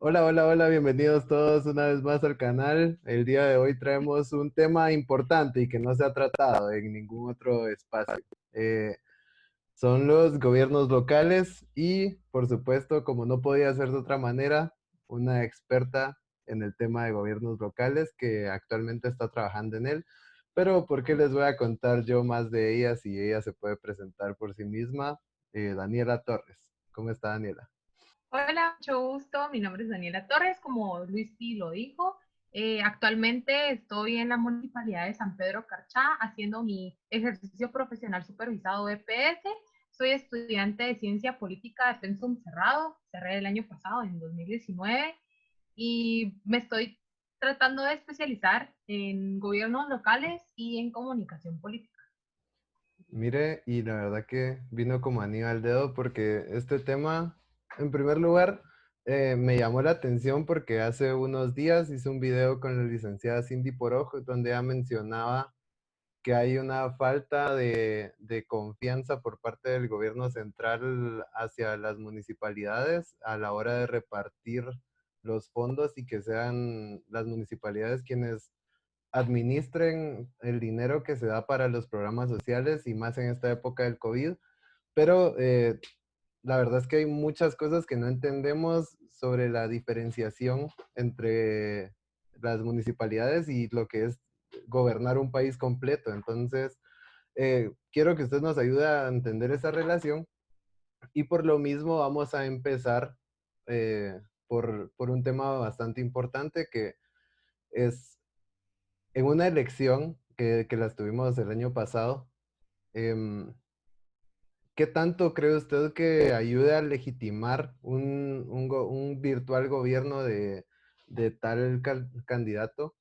Hola, hola, hola, bienvenidos todos una vez más al canal. El día de hoy traemos un tema importante y que no se ha tratado en ningún otro espacio. Eh, Son los gobiernos locales y, por supuesto, como no podía ser de otra manera, una experta en el tema de gobiernos locales que actualmente está trabajando en él. Pero, ¿por qué les voy a contar yo más de ella si ella se puede presentar por sí misma? Daniela Torres. ¿Cómo está, Daniela? Hola, mucho gusto. Mi nombre es Daniela Torres, como Luis Pi lo dijo. Actualmente estoy en la Municipalidad de San Pedro Carchá haciendo mi ejercicio profesional supervisado de EPS. Soy estudiante de Ciencia Política de Pensum Cerrado. Cerré el año pasado, en 2019, y me estoy tratando de especializar en gobiernos locales y en comunicación política. Mire, y la verdad que vino como anillo al dedo porque este tema, en primer lugar, me llamó la atención porque hace unos días hice un video con la licenciada Cindy Porojo donde ella mencionaba que hay una falta de confianza por parte del gobierno central hacia las municipalidades a la hora de repartir los fondos y que sean las municipalidades quienes administren el dinero que se da para los programas sociales y más en esta época del COVID, pero la verdad es que hay muchas cosas que no entendemos sobre la diferenciación entre las municipalidades y lo que es gobernar un país completo. Entonces, quiero que usted nos ayude a entender esa relación y por lo mismo vamos a empezar por un tema bastante importante que es en una elección que las tuvimos el año pasado, em, ¿qué tanto cree usted que ayude a legitimar un virtual gobierno de tal candidato?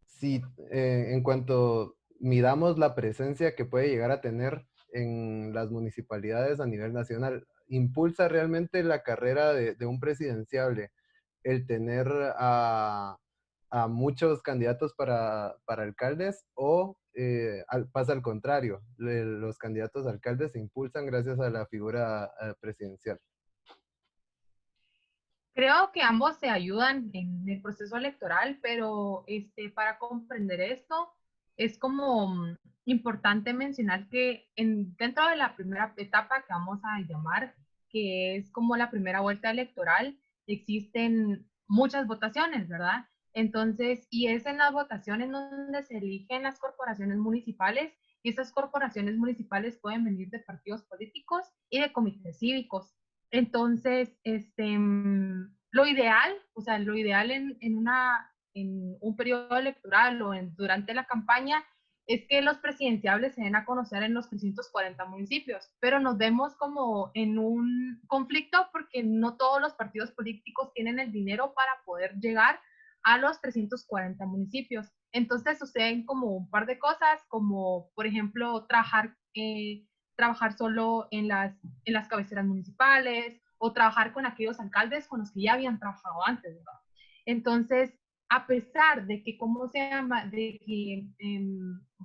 Si en cuanto midamos la presencia que puede llegar a tener en las municipalidades a nivel nacional, ¿impulsa realmente la carrera de un presidenciable el tener a muchos candidatos para alcaldes o pasa al contrario, los candidatos a alcaldes se impulsan gracias a la figura presidencial? Creo que ambos se ayudan en el proceso electoral, pero para comprender esto es como importante mencionar que dentro de la primera etapa que vamos a llamar, que es como la primera vuelta electoral, existen muchas votaciones, ¿verdad? Entonces, y es en las votaciones donde se eligen las corporaciones municipales, y esas corporaciones municipales pueden venir de partidos políticos y de comités cívicos. Entonces, lo ideal, o sea, lo ideal en un periodo electoral o durante la campaña es que los presidenciables se den a conocer en los 340 municipios, pero nos vemos como en un conflicto porque no todos los partidos políticos tienen el dinero para poder llegar a los 340 municipios. Entonces suceden como un par de cosas, como por ejemplo trabajar solo en las cabeceras municipales o trabajar con aquellos alcaldes con los que ya habían trabajado antes, ¿verdad? Entonces, a pesar de que, ¿cómo se llama? De que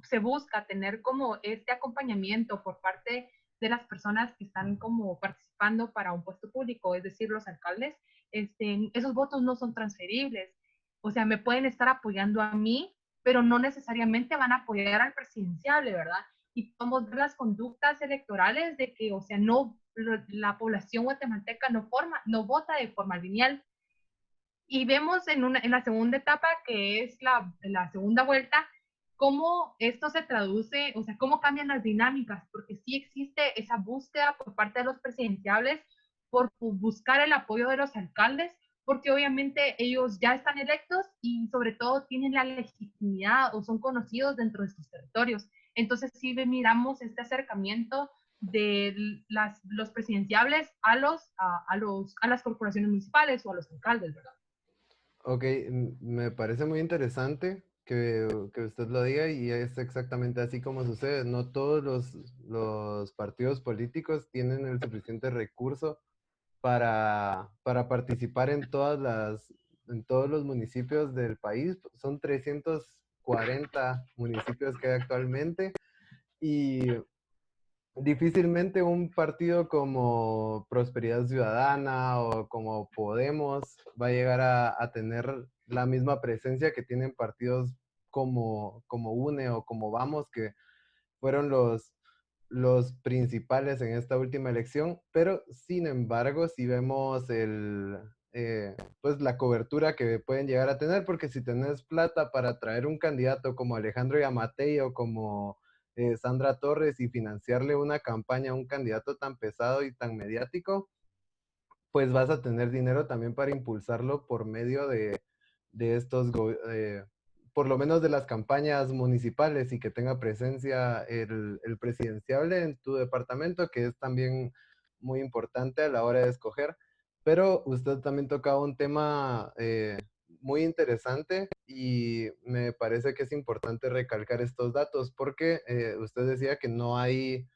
se busca tener como este acompañamiento por parte de las personas que están como participando para un puesto público, es decir, los alcaldes, esos votos no son transferibles. O sea, me pueden estar apoyando a mí, pero no necesariamente van a apoyar al presidenciable, ¿verdad? Y podemos ver las conductas electorales de que, o sea, no, la población guatemalteca no vota de forma lineal. Y vemos en la segunda etapa, que es la segunda vuelta, cómo esto se traduce, o sea, cómo cambian las dinámicas, porque sí existe esa búsqueda por parte de los presidenciables por buscar el apoyo de los alcaldes, porque obviamente ellos ya están electos y sobre todo tienen la legitimidad o son conocidos dentro de sus territorios. Entonces sí miramos este acercamiento de los presidenciables a las corporaciones municipales o a los alcaldes, ¿verdad? Ok, me parece muy interesante que usted lo diga y es exactamente así como sucede. No todos los partidos políticos tienen el suficiente recurso para participar en todos los municipios del país. Son 340 municipios que hay actualmente y difícilmente un partido como Prosperidad Ciudadana o como Podemos va a llegar a tener la misma presencia que tienen partidos como UNE o como Vamos, que fueron los principales en esta última elección, pero sin embargo, si vemos pues la cobertura que pueden llegar a tener, porque si tenés plata para traer un candidato como Alejandro Yamatei o como Sandra Torres y financiarle una campaña a un candidato tan pesado y tan mediático, pues vas a tener dinero también para impulsarlo por medio de por lo menos de las campañas municipales y que tenga presencia el presidenciable en tu departamento, que es también muy importante a la hora de escoger. Pero usted también tocaba un tema muy interesante y me parece que es importante recalcar estos datos porque usted decía que no hay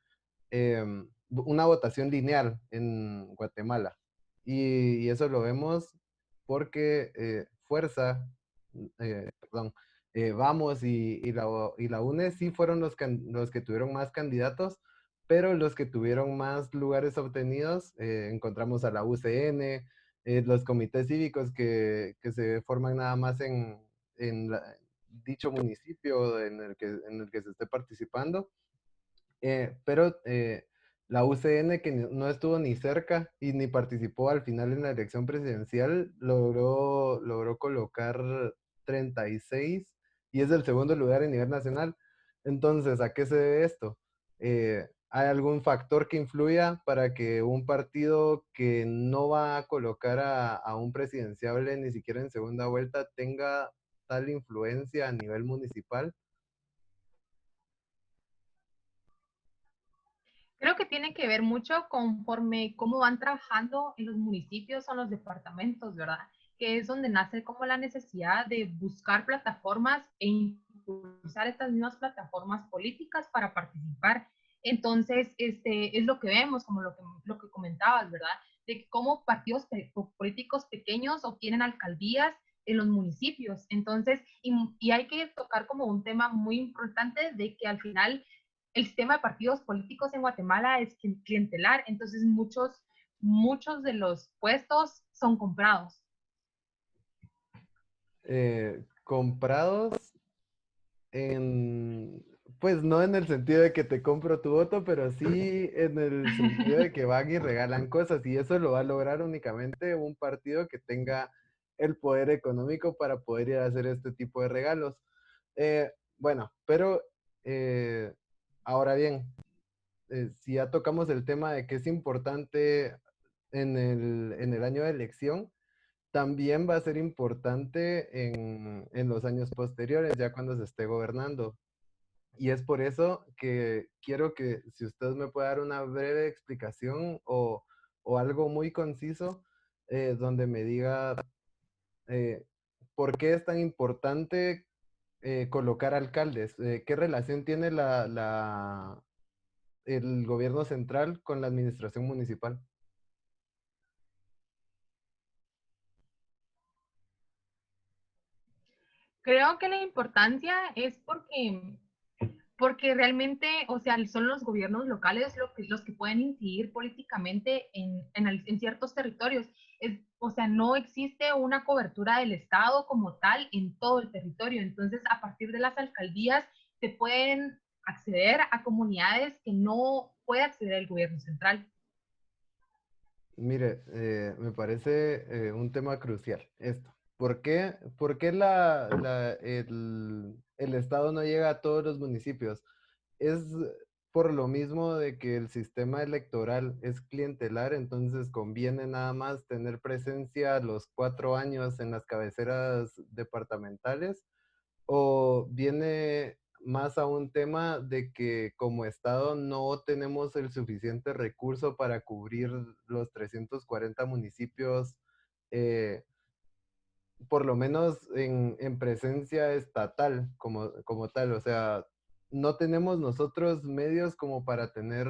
una votación lineal en Guatemala. Y eso lo vemos porque Fuerza, perdón, Vamos y la UNE sí fueron los que tuvieron más candidatos, pero los que tuvieron más lugares obtenidos, encontramos a la UCN, los comités cívicos que se forman nada más en dicho municipio en el que se esté participando, pero la UCN, que no estuvo ni cerca y ni participó al final en la elección presidencial, logró colocar 36 y es el segundo lugar a nivel nacional. Entonces, ¿a qué se debe esto? ¿Hay algún factor que influya para que un partido que no va a colocar a un presidenciable ni siquiera en segunda vuelta tenga tal influencia a nivel municipal? Creo que tiene que ver mucho conforme cómo van trabajando en los municipios o en los departamentos, ¿verdad? Que es donde nace como la necesidad de buscar plataformas e impulsar estas mismas plataformas políticas para participar. Entonces, es lo que vemos, como lo que comentabas, ¿verdad? De cómo partidos políticos pequeños obtienen alcaldías en los municipios. Entonces, y hay que tocar como un tema muy importante de que al final el sistema de partidos políticos en Guatemala es clientelar, entonces muchos de los puestos son comprados. Comprados en, pues no en el sentido de que te compro tu voto, pero sí en el sentido de que van y regalan cosas y eso lo va a lograr únicamente un partido que tenga el poder económico para poder ir a hacer este tipo de regalos. Bueno, pero eh, ahora bien, si ya tocamos el tema de que es importante en el año de elección, también va a ser importante en los años posteriores, ya cuando se esté gobernando. Y es por eso que quiero que si usted me puede dar una breve explicación o algo muy conciso donde me diga eh, por qué es tan importante colocar alcaldes, qué relación tiene el gobierno central con la administración municipal. Creo que la importancia es porque realmente, o sea, son los gobiernos locales los que pueden incidir políticamente en ciertos territorios. O sea, no existe una cobertura del Estado como tal en todo el territorio. Entonces, a partir de las alcaldías, se pueden acceder a comunidades que no puede acceder el gobierno central. Mire, me parece un tema crucial esto. Por qué el Estado no llega a todos los municipios? Es por lo mismo de que el sistema electoral es clientelar, entonces conviene nada más tener presencia los 4 años en las cabeceras departamentales, o viene más a un tema de que como Estado no tenemos el suficiente recurso para cubrir los 340 municipios, eh, por lo menos en presencia estatal como tal. O sea, no tenemos nosotros medios como para tener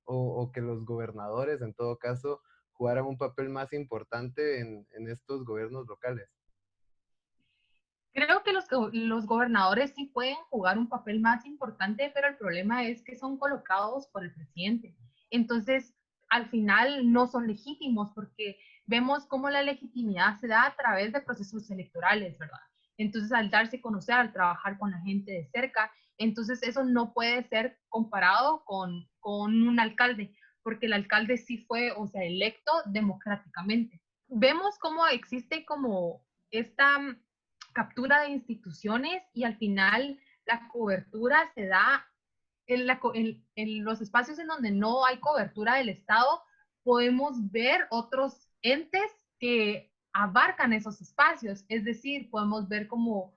o que los gobernadores en todo caso jugaran un papel más importante en estos gobiernos locales. Creo que los gobernadores sí pueden jugar un papel más importante, pero el problema es que son colocados por el presidente. Entonces, al final no son legítimos porque vemos cómo la legitimidad se da a través de procesos electorales, ¿verdad? Entonces, al darse a conocer, al trabajar con la gente de cerca, entonces eso no puede ser comparado con un alcalde, porque el alcalde sí fue, o sea, electo democráticamente. Vemos cómo existe como esta captura de instituciones y al final la cobertura se da en los espacios en donde no hay cobertura del Estado, podemos ver otros entes que abarcan esos espacios, es decir, podemos ver cómo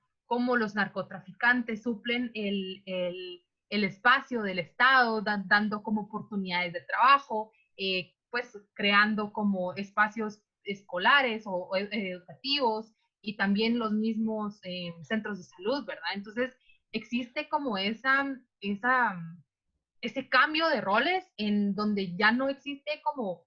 los narcotraficantes suplen el espacio del Estado, dando como oportunidades de trabajo, pues creando como espacios escolares o educativos y también los mismos centros de salud, ¿verdad? Entonces, existe como ese cambio de roles en donde ya no existe como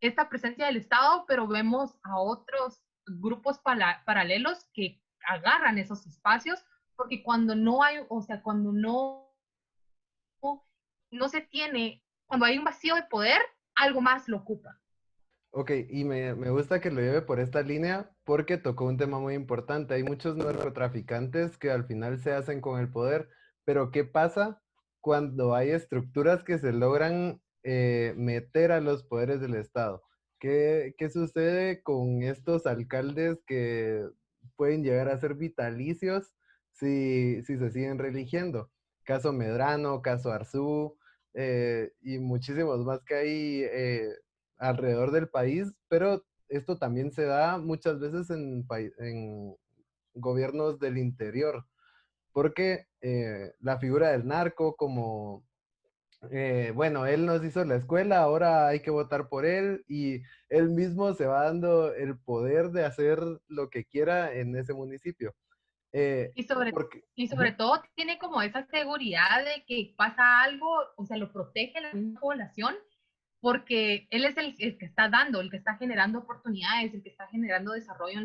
esta presencia del Estado, pero vemos a otros grupos paralelos que agarran esos espacios, porque cuando no hay, o sea, cuando no se tiene, cuando hay un vacío de poder, algo más lo ocupa. Ok, y me gusta que lo lleve por esta línea porque tocó un tema muy importante. Hay muchos narcotraficantes que al final se hacen con el poder, pero ¿qué pasa cuando hay estructuras que se logran meter a los poderes del Estado? ¿Qué sucede con estos alcaldes que pueden llegar a ser vitalicios si se siguen religiendo? Caso Medrano, caso Arzú, y muchísimos más que hay alrededor del país, pero esto también se da muchas veces en gobiernos del interior, porque la figura del narco como, bueno, él nos hizo la escuela, ahora hay que votar por él y él mismo se va dando el poder de hacer lo que quiera en ese municipio. Eh, Y sobre, porque, y sobre ujú, todo tiene como esa seguridad de que pasa algo, o sea, lo protege la misma población, porque él es el que está dando, el que está generando oportunidades, el que está generando desarrollo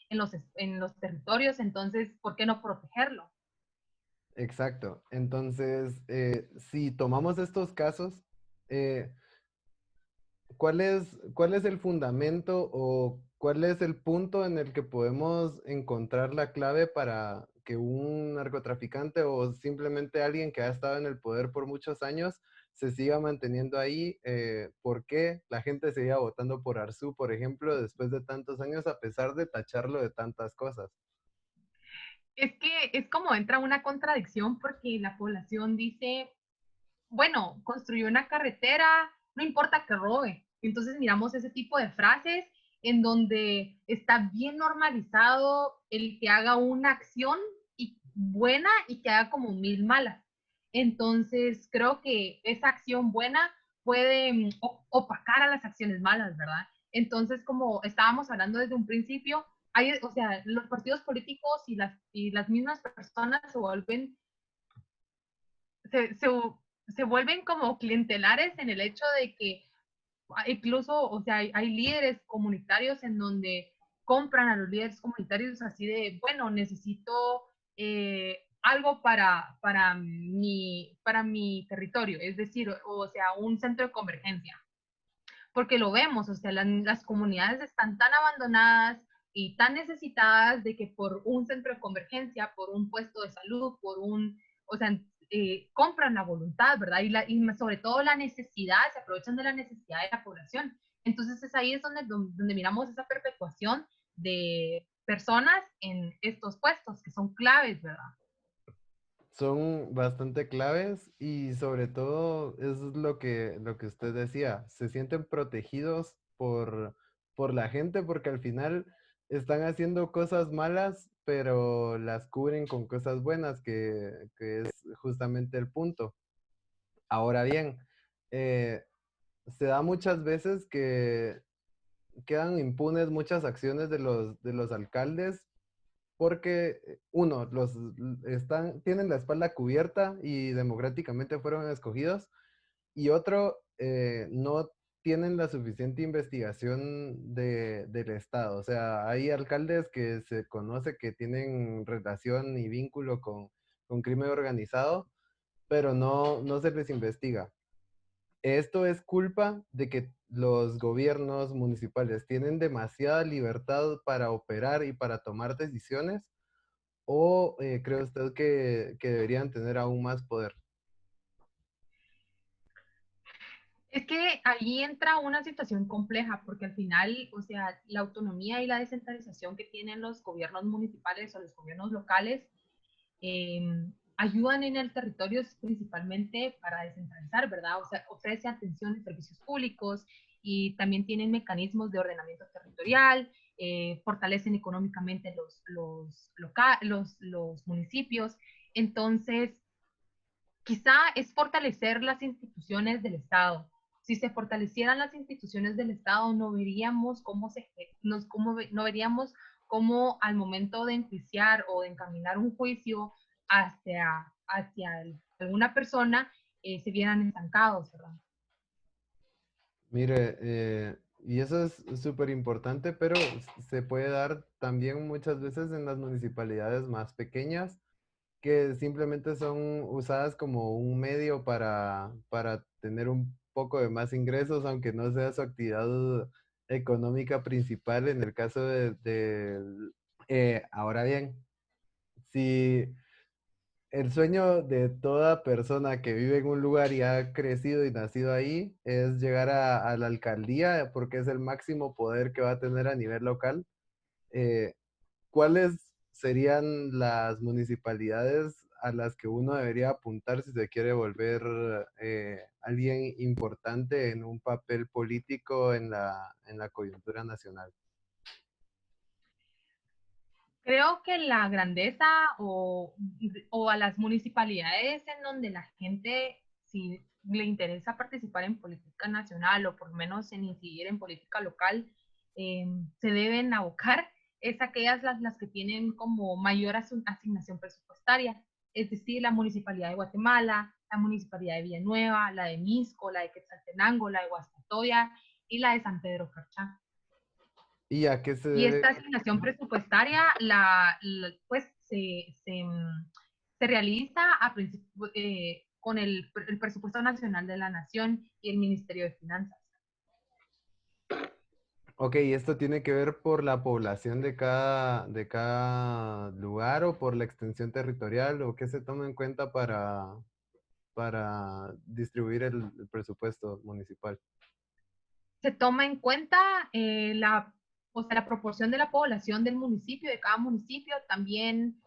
en los territorios, entonces, ¿por qué no protegerlo? exacto. Entonces, si tomamos estos casos, eh, cuál es el fundamento o cuál es el punto en el que podemos encontrar la clave para que un narcotraficante o simplemente alguien que ha estado en el poder por muchos años se siga manteniendo ahí? ¿Por qué la gente seguía votando por Arzú, por ejemplo, después de tantos años, a pesar de tacharlo de tantas cosas? Es que es como entra una contradicción porque la población dice, bueno, construyó una carretera, no importa que robe. Entonces miramos ese tipo de frases en donde está bien normalizado el que haga una acción buena y que haga como mil malas. Entonces creo que esa acción buena puede opacar a las acciones malas, ¿verdad? Entonces, como estábamos hablando desde un principio, o sea, los partidos políticos y las mismas personas se, se, se vuelven como clientelares en el hecho de que incluso, o sea, hay líderes comunitarios en donde compran a los líderes comunitarios así de, bueno, necesito algo para mi territorio, es decir, o sea, un centro de convergencia, porque lo vemos, o sea, las comunidades están tan abandonadas y tan necesitadas de que por un centro de convergencia, por un puesto de salud, o sea, compran la voluntad, ¿verdad? Y sobre todo la necesidad, se aprovechan de la necesidad de la población. Entonces es ahí es donde miramos esa perpetuación de personas en estos puestos que son claves, ¿verdad? Son bastante claves y sobre todo es lo que usted decía, se sienten protegidos por la gente porque al final están haciendo cosas malas, pero las cubren con cosas buenas, que es justamente el punto. Ahora bien, eh, se da muchas veces que quedan impunes muchas acciones de los alcaldes porque uno, tienen la espalda cubierta y democráticamente fueron escogidos, y otro, no tienen la suficiente investigación del Estado. O sea, hay alcaldes que se conoce que tienen relación y vínculo con crimen organizado, pero no se les investiga. Esto es culpa de que los gobiernos municipales tienen demasiada libertad para operar y para tomar decisiones, o cree usted que deberían tener aún más poder. Es que ahí entra una situación compleja, porque al final, o sea, la autonomía y la descentralización que tienen los gobiernos municipales o los gobiernos locales eh, ayudan en el territorio principalmente para descentralizar, ¿verdad? O sea, ofrece atención de servicios públicos y también tienen mecanismos de ordenamiento territorial, fortalecen económicamente los municipios. Entonces, quizá es fortalecer las instituciones del Estado. Si se fortalecieran las instituciones del Estado, no veríamos no veríamos cómo al momento de enjuiciar o de encaminar un juicio hacia alguna persona se vieran estancados, ¿verdad? Mire, y eso es súper importante, pero se puede dar también muchas veces en las municipalidades más pequeñas, que simplemente son usadas como un medio para tener un poco de más ingresos, aunque no sea su actividad económica principal en el caso ahora bien, si el sueño de toda persona que vive en un lugar y ha crecido y nacido ahí es llegar a la alcaldía porque es el máximo poder que va a tener a nivel local. Eh, ¿Cuáles serían las municipalidades a las que uno debería apuntar si se quiere volver alguien importante en un papel político en la coyuntura nacional? Creo que la grandeza o a las municipalidades en donde la gente, si le interesa participar en política nacional o por lo menos en incidir en política local, se deben abocar, es aquellas las que tienen como mayor asignación presupuestaria, es decir, la Municipalidad de Guatemala, la Municipalidad de Villanueva, la de Misco, la de Quetzaltenango, la de Guastatoya y la de San Pedro Carchá. ¿Y a qué se Y debe? esta asignación presupuestaria pues se realiza con el presupuesto nacional de la nación y el Ministerio de Finanzas. Ok, ¿esto tiene que ver por la población de cada lugar o por la extensión territorial o qué se toma en cuenta para distribuir el presupuesto municipal? Se toma en cuenta o sea, la proporción de la población del municipio, de cada municipio, también,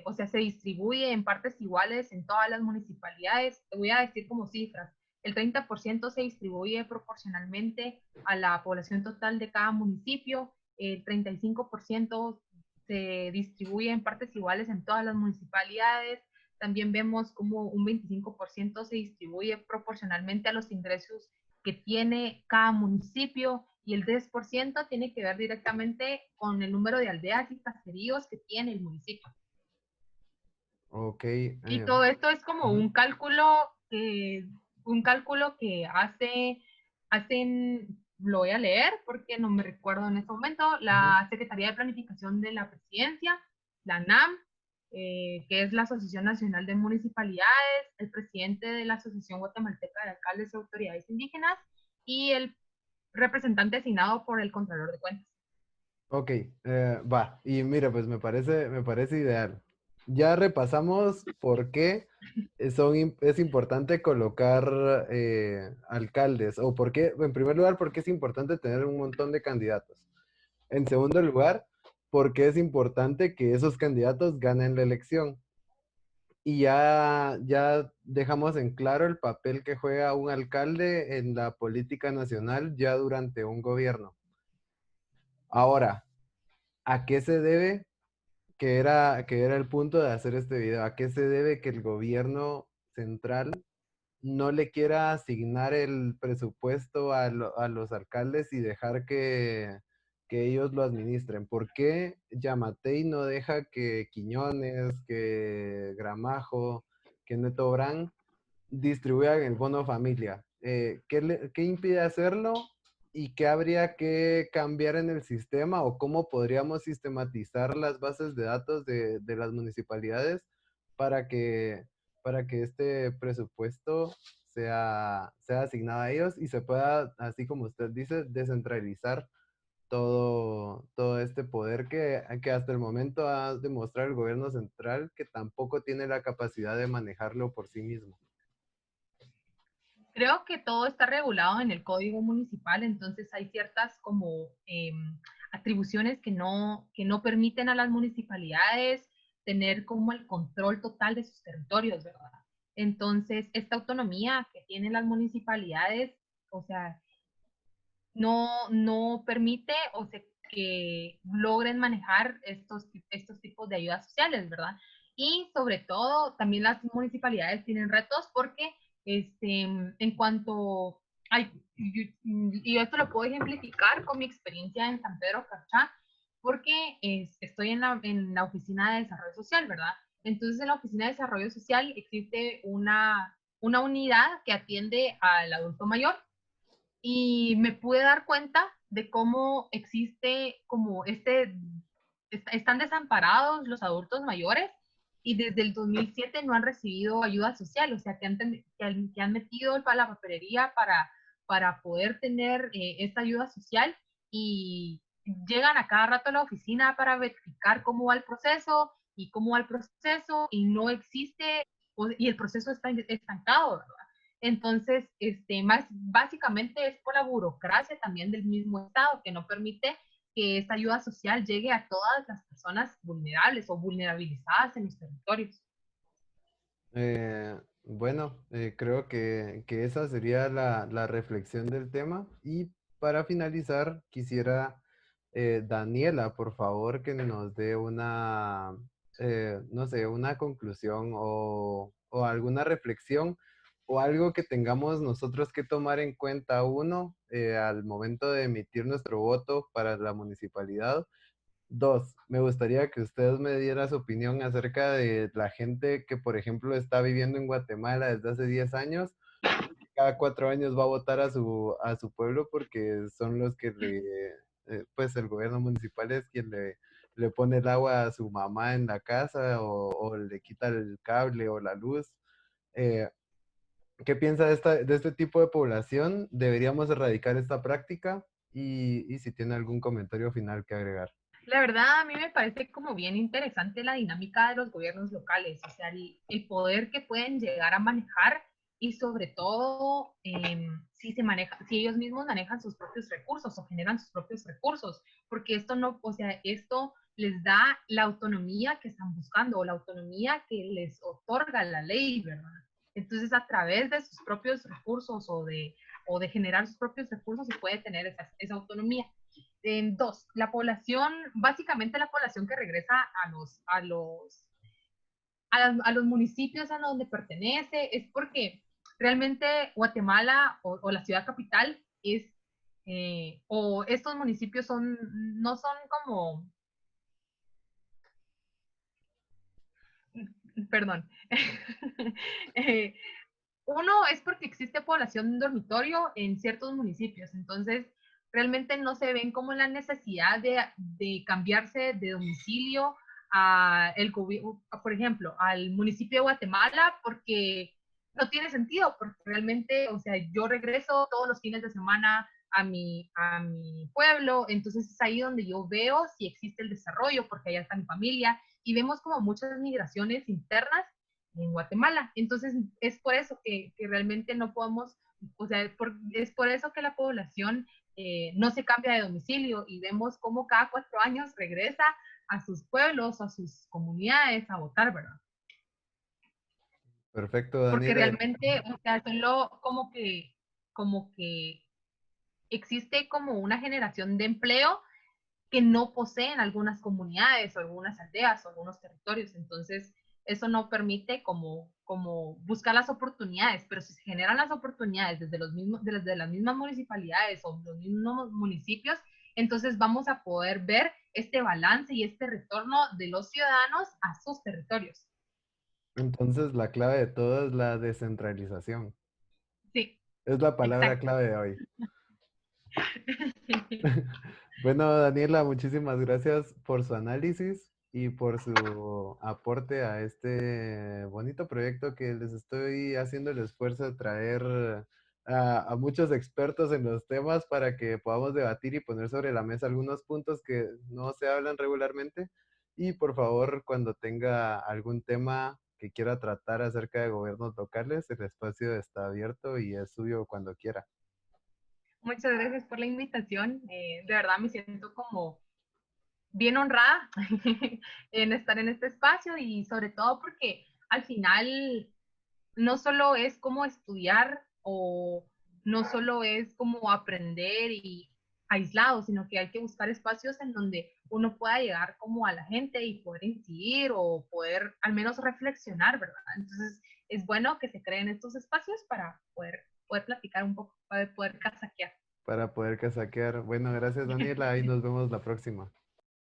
o sea, se distribuye en partes iguales en todas las municipalidades. Te voy a decir como cifras. El 30% se distribuye proporcionalmente a la población total de cada municipio, el 35% se distribuye en partes iguales en todas las municipalidades. También vemos como un 25% se distribuye proporcionalmente a los ingresos que tiene cada municipio y el 10% tiene que ver directamente con el número de aldeas y caseríos que tiene el municipio. Ok, Y todo esto es como ujú, un cálculo que hacen, lo voy a leer porque no me recuerdo en este momento, ujú. la Secretaría de Planificación de la Presidencia, la NAM, que es la Asociación Nacional de Municipalidades, el presidente de la Asociación Guatemalteca de Alcaldes y Autoridades Indígenas y el representante asignado por el Contralor de Cuentas. Ok, va. Y mira, pues me parece ideal. Ya repasamos por qué es importante colocar alcaldes, o por qué, en primer lugar, por qué es importante tener un montón de candidatos. En segundo lugar, por qué es importante que esos candidatos ganen la elección. Y ya dejamos en claro el papel que juega un alcalde en la política nacional ya durante un gobierno. Ahora, ¿a qué se debe que era el punto de hacer este video? ¿A qué se debe que el gobierno central no le quiera asignar el presupuesto a los alcaldes y dejar que ellos lo administren? ¿Por qué Yamatei no deja que Quiñones, que Gramajo, que Neto Brand distribuyan el bono familia? ¿qué impide hacerlo y qué habría que cambiar en el sistema o cómo podríamos sistematizar las bases de datos de las municipalidades para que, para que este presupuesto sea asignado a ellos y se pueda, así como usted dice, descentralizar todo este poder que hasta el momento ha demostrado el gobierno central que tampoco tiene la capacidad de manejarlo por sí mismo? Creo que todo está regulado en el código municipal, entonces hay ciertas como atribuciones que no permiten a las municipalidades tener como el control total de sus territorios, ¿verdad? Entonces, esta autonomía que tienen las municipalidades, o sea, no permite o sea, que logren manejar estos tipos de ayudas sociales, ¿verdad? Y sobre todo, también las municipalidades tienen retos porque en cuanto hay, y esto lo puedo ejemplificar con mi experiencia en San Pedro Carchá, porque estoy en la oficina de desarrollo social, ¿verdad? Entonces, en la oficina de desarrollo social existe una unidad que atiende al adulto mayor y me pude dar cuenta de cómo existe como están desamparados los adultos mayores y desde el 2007 no han recibido ayuda social, o sea, que han metido la papelería para poder tener esta ayuda social y llegan a cada rato a la oficina para verificar cómo va el proceso y cómo va el proceso y no existe, y el proceso está estancado, ¿verdad? Entonces, más básicamente es por la burocracia también del mismo Estado que no permite que esta ayuda social llegue a todas las personas vulnerables o vulnerabilizadas en los territorios. Bueno, creo que esa sería la reflexión del tema. Y para finalizar, quisiera, Daniela, por favor, que nos dé una, no sé, una conclusión o alguna reflexión o algo que tengamos nosotros que tomar en cuenta, uno, al momento de emitir nuestro voto para la municipalidad. Dos, me gustaría que usted me diera su opinión acerca de la gente que, por ejemplo, está viviendo en Guatemala desde hace 10 años, cada 4 años va a votar a su pueblo porque son los que pues el gobierno municipal es quien le pone el agua a su mamá en la casa o le quita el cable o la luz. Eh, ¿Qué piensa de este tipo de población? ¿Deberíamos erradicar esta práctica? Y si tiene algún comentario final que agregar. La verdad, a mí me parece como bien interesante la dinámica de los gobiernos locales, o sea, el poder que pueden llegar a manejar y sobre todo si ellos mismos manejan sus propios recursos o generan sus propios recursos, porque esto no, o sea, esto les da la autonomía que están buscando o la autonomía que les otorga la ley, ¿verdad? Entonces, a través de sus propios recursos o de generar sus propios recursos se puede tener esa autonomía. Dos, la población, básicamente la población que regresa a los municipios a donde pertenece, es porque realmente Guatemala o la ciudad capital o estos municipios no son como, perdón, eh, uno es porque existe población dormitorio en ciertos municipios, entonces realmente no se ven como la necesidad de cambiarse de domicilio por ejemplo, al municipio de Guatemala, porque no tiene sentido, porque realmente, o sea, yo regreso todos los fines de semana a mi pueblo, entonces es ahí donde yo veo si existe el desarrollo, porque allá está mi familia, y vemos como muchas migraciones internas en Guatemala. Entonces, es por eso que realmente no podemos, o sea, es por eso que la población no se cambia de domicilio y vemos cómo cada 4 años regresa a sus pueblos, a sus comunidades a votar, ¿verdad? Perfecto, Porque Daniela. realmente, o sea, solo como que existe como una generación de empleo que no poseen algunas comunidades o algunas aldeas o algunos territorios. Entonces, eso no permite como buscar las oportunidades, pero si se generan las oportunidades desde las mismas municipalidades o los mismos municipios, entonces vamos a poder ver este balance y este retorno de los ciudadanos a sus territorios. Entonces, la clave de todo es la descentralización. Sí, Es la palabra Exacto. clave de hoy. Bueno, Daniela, muchísimas gracias por su análisis y por su aporte a este bonito proyecto que les estoy haciendo el esfuerzo de traer a muchos expertos en los temas para que podamos debatir y poner sobre la mesa algunos puntos que no se hablan regularmente. Y por favor, cuando tenga algún tema que quiera tratar acerca de gobiernos locales, el espacio está abierto y es suyo cuando quiera. Muchas gracias por la invitación. De verdad me siento como bien honrada en estar en este espacio y sobre todo porque al final no solo es como estudiar o no solo es como aprender y aislado, sino que hay que buscar espacios en donde uno pueda llegar como a la gente y poder incidir o poder al menos reflexionar, ¿verdad? Entonces es bueno que se creen estos espacios para poder platicar un poco, para poder casaquear. Para poder casaquear. Bueno, gracias Daniela, ahí nos vemos la próxima.